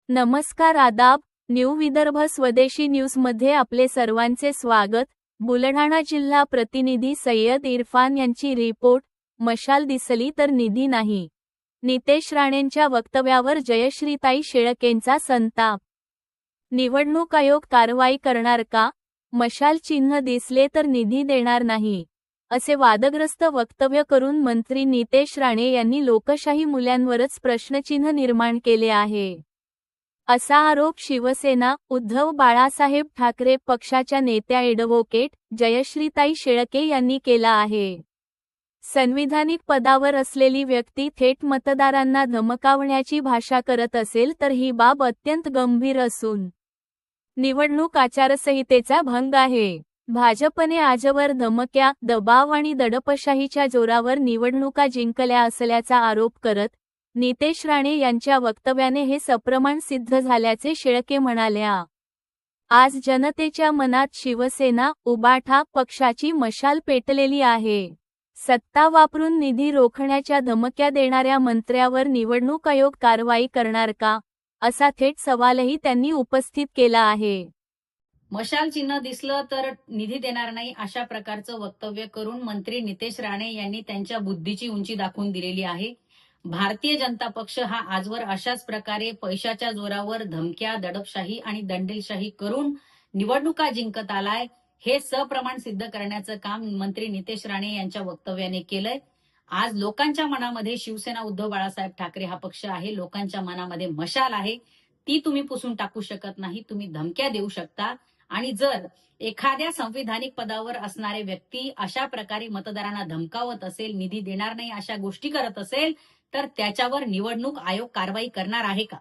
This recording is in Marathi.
नमस्कार आदाब, न्यू विदर्भ स्वदेशी न्यूजमध्ये आपले सर्वांचे स्वागत। बुलढाणा जिल्हा प्रतिनिधी सय्यद इरफान यांची रिपोर्ट, मशाल दिसली तर निधी नाही। नितेश राणेंच्या वक्तव्यावर जयश्रीताई शेळकेंचा संताप। निवडणूक आयोग कारवाई करणार का? मशाल चिन्ह दिसले तर निधी देणार नाही, असे वादग्रस्त वक्तव्य करून मंत्री नितेश राणे यांनी लोकशाही मूल्यांवरच प्रश्नचिन्ह निर्माण केले आहे। असा आरोप शिवसेना, उद्धव बाळासाहेब ठाकरे पक्षाच्या नेत्या ॲडव्होकेट जयश्रीताई शेळके यांनी केला आहे। संविधानिक पदावर असलेली व्यक्ती थेट मतदारांना धमकावण्याची भाषा करत असेल तर ही बाब अत्यंत गंभीर असून निवडणूक आचारसंहितेचा भंग आहे। भाजपने आजवर धमक्या, दबाव आणि दडपशाहीच्या जोरावर निवडणुका जिंकल्या असल्याचा आरोप करत नितेश राणे यांच्या वक्तव्याने हे सप्रमाण सिद्ध झाल्याचे शेळके म्हणाल्या। आज जनतेच्या मनात शिवसेना, उबाठा पक्षाची मशाल पेटलेली आहे। सत्ता वापरून निधी रोखण्याच्या धमक्या देणाऱ्या मंत्र्यावर निवडणूक आयोग कारवाई करणार का, असा थेट सवालही त्यांनी उपस्थित केला आहे। मशाल चिन्ह दिसलं तर निधी देणार नाही अशा प्रकारचं वक्तव्य करून मंत्री नितेश राणे यांनी त्यांच्या बुद्धीची उंची दाखवून दिलेली आहे। भारतीय जनता पक्ष हा आजवर अशाच प्रकारे पैशाच्या जोरावर धमक्या, दडपशाही आणि दंडेलशाही करून निवडणुका जिंकत आलाय। हे सप्रमाण सिद्ध करण्याचं काम मंत्री नितेश राणे यांच्या वक्तव्याने केलंय। आज लोकांच्या मनामध्ये शिवसेना, उद्धव बाळासाहेब ठाकरे हा पक्ष आहे। लोकांच्या मनामध्ये मशाल आहे, ती तुम्ही पुसून टाकू शकत नाही। तुम्ही धमक्या देऊ शकता, आणि जर एखाद्या संविधानिक पदावर असणारे व्यक्ती अशा प्रकारे मतदारांना धमकावत असेल, निधी देणार नाही अशा गोष्टी करत असेल, तर त्याच्यावर निवडणूक आयोग कारवाई करणार आहे का?